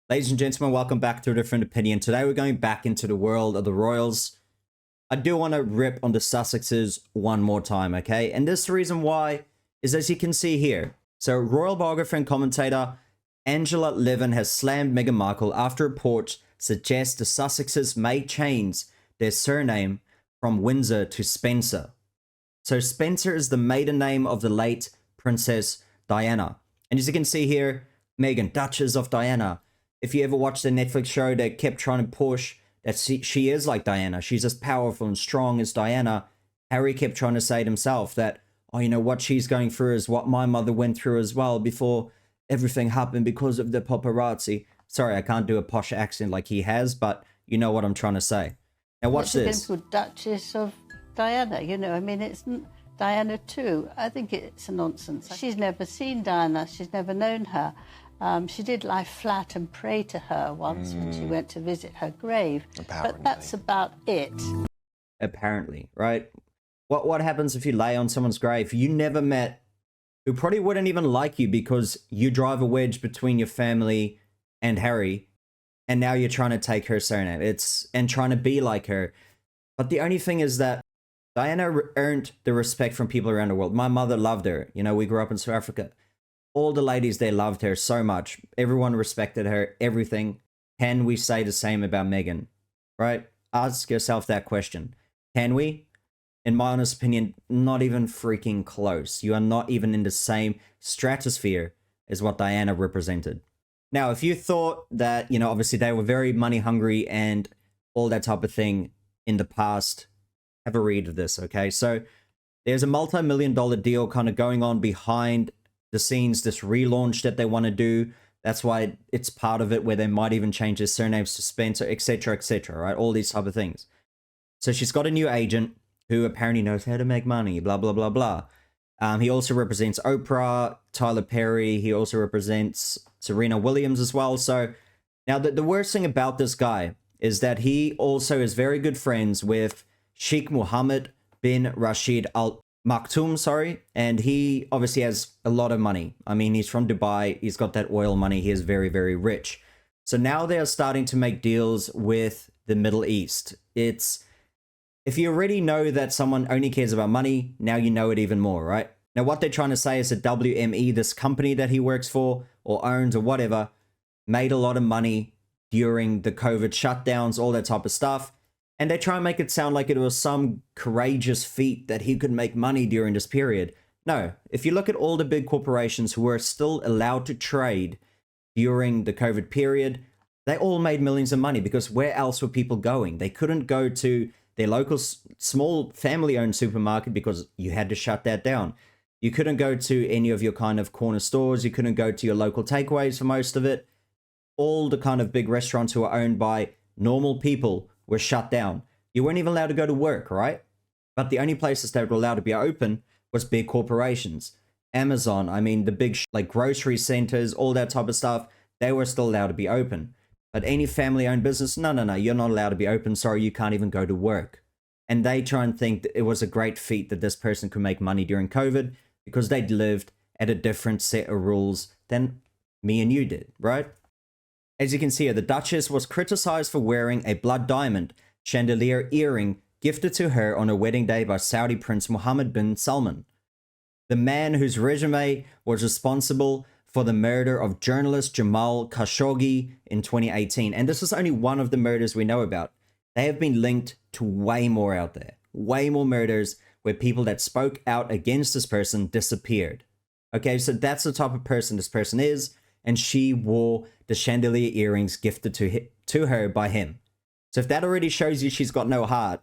Ladies and gentlemen, welcome back to A Different Opinion. Today we're going back into the world of the royals. I do want to rip on the Sussexes one more time, okay? And this reason why is as you can see here. So royal biographer and commentator Angela Levin has slammed Meghan Markle after reports suggest the Sussexes may change their surname from Windsor to Spencer. So Spencer is the maiden name of the late Princess Diana. And as you can see here, Meghan, Duchess of Diana. If you ever watched the Netflix show, they kept trying to push that she is like Diana. She's as powerful and strong as Diana. Harry kept trying to say to himself that, oh, you know, what she's going through is what my mother went through as well before everything happened because of the paparazzi. Sorry, I can't do a posh accent like he has, but you know what I'm trying to say. Now watch this. It's been called Duchess of Diana, you know, I mean, it's Diana too. I think it's a nonsense. She's never seen Diana. She's never known her. She did lie flat and pray to her once when she went to visit her grave. Apparently. But that's about it. Apparently, right? What happens if you lay on someone's grave you never met, who probably wouldn't even like you because you drive a wedge between your family and Harry, and now you're trying to take her surname. And trying to be like her. But the only thing is that Diana earned the respect from people around the world. My mother loved her. You know, we grew up in South Africa. All the ladies, they loved her so much. Everyone respected her, everything. Can we say the same about Meghan? Right? Ask yourself that question. Can we? In my honest opinion, not even freaking close. You are not even in the same stratosphere as what Diana represented. Now, if you thought that, you know, obviously they were very money hungry and all that type of thing in the past, have a read of this, okay? So there's a multi-million-dollar deal kind of going on behind the scenes, this relaunch that they want to do. That's why it's part of it, where they might even change their surnames to Spencer, etc., right? All these type of things. So she's got a new agent who apparently knows how to make money, blah, blah, blah, blah. He also represents Oprah, Tyler Perry. He also represents Serena Williams as well. So now the worst thing about this guy is that he also is very good friends with Sheikh Mohammed bin Rashid Al Maktoum, and he obviously has a lot of money. I mean, he's from Dubai. He's got that oil money. He is very, very rich. So now they are starting to make deals with the Middle East. If you already know that someone only cares about money, now you know it even more, right? Now, what they're trying to say is that WME, this company that he works for or owns or whatever, made a lot of money during the COVID shutdowns, all that type of stuff. And they try and make it sound like it was some courageous feat that he could make money during this period. No, if you look at all the big corporations who were still allowed to trade during the COVID period, they all made millions of money, because where else were people going? They couldn't go to their local small family-owned supermarket because you had to shut that down. You couldn't go to any of your kind of corner stores. You couldn't go to your local takeaways for most of it. All the kind of big restaurants who are owned by normal people were shut down. You weren't even allowed to go to work, right? But the only places that were allowed to be open was big corporations. Amazon, I mean, the big like grocery centers, all that type of stuff, they were still allowed to be open. But any family-owned business, no, you're not allowed to be open. Sorry, you can't even go to work. And they try and think that it was a great feat that this person could make money during COVID because they'd lived at a different set of rules than me and you did, right? As you can see here, the Duchess was criticized for wearing a blood diamond chandelier earring gifted to her on her wedding day by Saudi Prince Mohammed bin Salman, the man whose resume was responsible for the murder of journalist Jamal Khashoggi in 2018. And this is only one of the murders we know about. They have been linked to way more out there, way more murders where people that spoke out against this person disappeared. Okay, so that's the type of person this person is. And she wore the chandelier earrings gifted to her by him. So if that already shows you she's got no heart,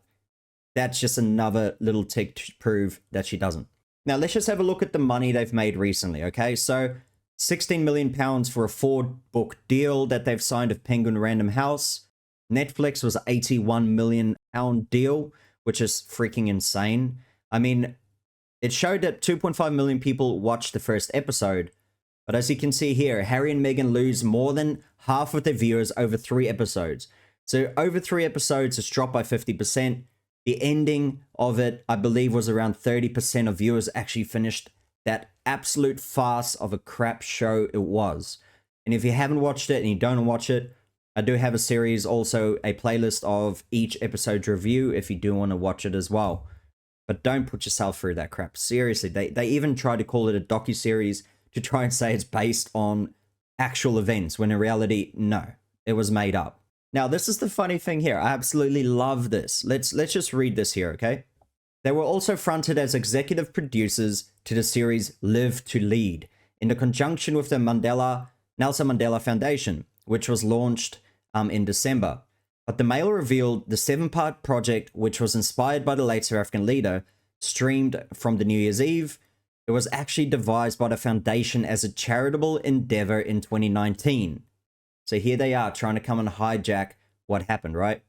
that's just another little tick to prove that she doesn't. Now, let's just have a look at the money they've made recently, okay? So, £16 million for a 4-book deal that they've signed with Penguin Random House. Netflix was an £81 million deal, which is freaking insane. I mean, it showed that 2.5 million people watched the first episode. But as you can see here, Harry and Meghan lose more than half of their viewers over 3 episodes. So over 3 episodes, it's dropped by 50%. The ending of it, I believe, was around 30% of viewers actually finished that absolute farce of a crap show it was. And if you haven't watched it and you don't watch it, I do have a series, also a playlist of each episode's review if you do want to watch it as well. But don't put yourself through that crap. Seriously, they even try to call it a docuseries to try and say it's based on actual events, when in reality, no, it was made up. Now, this is the funny thing here. I absolutely love this. Let's just read this here, okay? They were also fronted as executive producers to the series Live to Lead, in the conjunction with the Nelson Mandela Foundation, which was launched in December. But the Mail revealed the 7-part project, which was inspired by the late South African leader, streamed from the New Year's Eve. It was actually devised by the foundation as a charitable endeavor in 2019. So here they are trying to come and hijack what happened, right?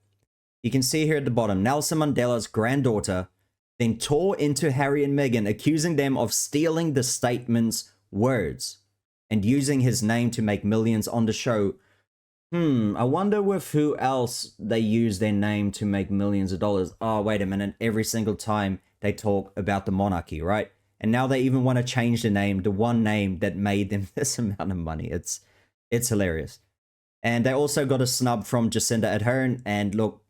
You can see here at the bottom, Nelson Mandela's granddaughter then tore into Harry and Meghan, accusing them of stealing the statement's words and using his name to make millions on the show. I wonder with who else they use their name to make millions of dollars. Oh, wait a minute. Every single time they talk about the monarchy, right? And now they even want to change the name, the one name that made them this amount of money. It's hilarious. And they also got a snub from Jacinda Ardern. And look,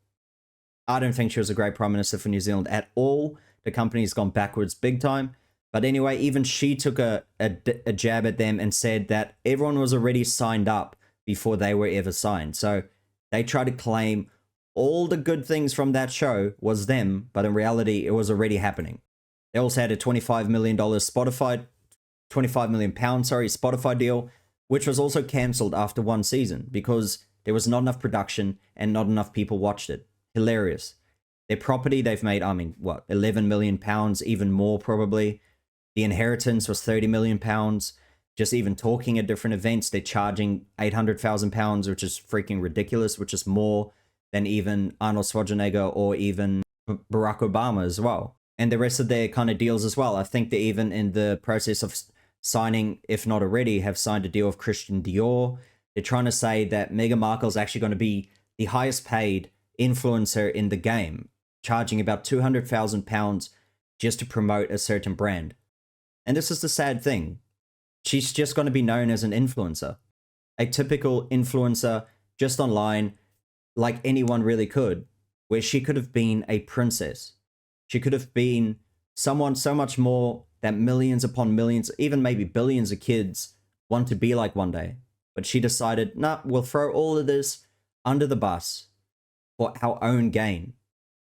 I don't think she was a great Prime Minister for New Zealand at all. The company's gone backwards big time. But anyway, even she took a jab at them and said that everyone was already signed up before they were ever signed. So they try to claim all the good things from that show was them, but in reality, it was already happening. They also had a $25 million £25 million Spotify deal, which was also cancelled after one season because there was not enough production and not enough people watched it. Hilarious. Their property, they've made, £11 million, even more probably. The Inheritance was £30 million. Just even talking at different events, they're charging £800,000, which is freaking ridiculous, which is more than even Arnold Schwarzenegger or even Barack Obama as well. And the rest of their kind of deals as well. I think they're even in the process of signing, if not already, have signed a deal with Christian Dior. They're trying to say that Meghan Markle is actually going to be the highest paid influencer in the game, charging about £200,000 just to promote a certain brand. And this is the sad thing. She's just going to be known as an influencer. A typical influencer just online, like anyone really could, where she could have been a princess. She could have been someone so much more that millions upon millions, even maybe billions of kids want to be like one day. But she decided, nah, we'll throw all of this under the bus for our own gain,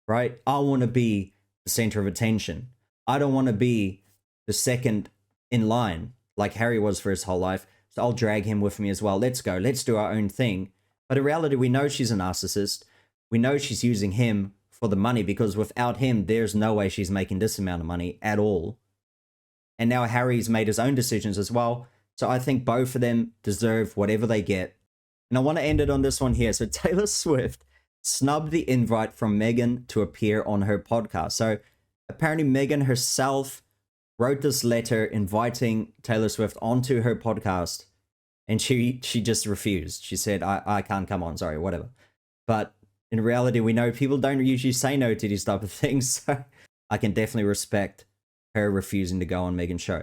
right? I want to be the center of attention. I don't want to be the second in line like Harry was for his whole life. So I'll drag him with me as well. Let's go. Let's do our own thing. But in reality, we know she's a narcissist. We know she's using him for the money because without him, there's no way she's making this amount of money at all. And now Harry's made his own decisions as well. So I think both of them deserve whatever they get. And I want to end it on this one here. So Taylor Swift snubbed the invite from Meghan to appear on her podcast. So apparently Meghan herself wrote this letter inviting Taylor Swift onto her podcast, and she just refused. She said, I can't come on, sorry, whatever. But in reality, we know people don't usually say no to these type of things, so I can definitely respect her refusing to go on Meghan's show.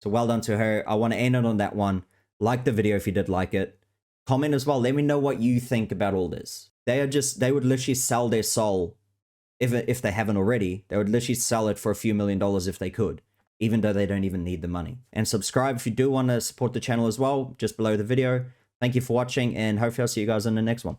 So well done to her. I want to end it on that one. Like the video if you did like it. Comment as well. Let me know what you think about all this. They would literally sell their soul, if they haven't already. They would literally sell it for a few $1 million if they could, even though they don't even need the money. And subscribe if you do want to support the channel as well, just below the video. Thank you for watching, and hopefully I'll see you guys in the next one.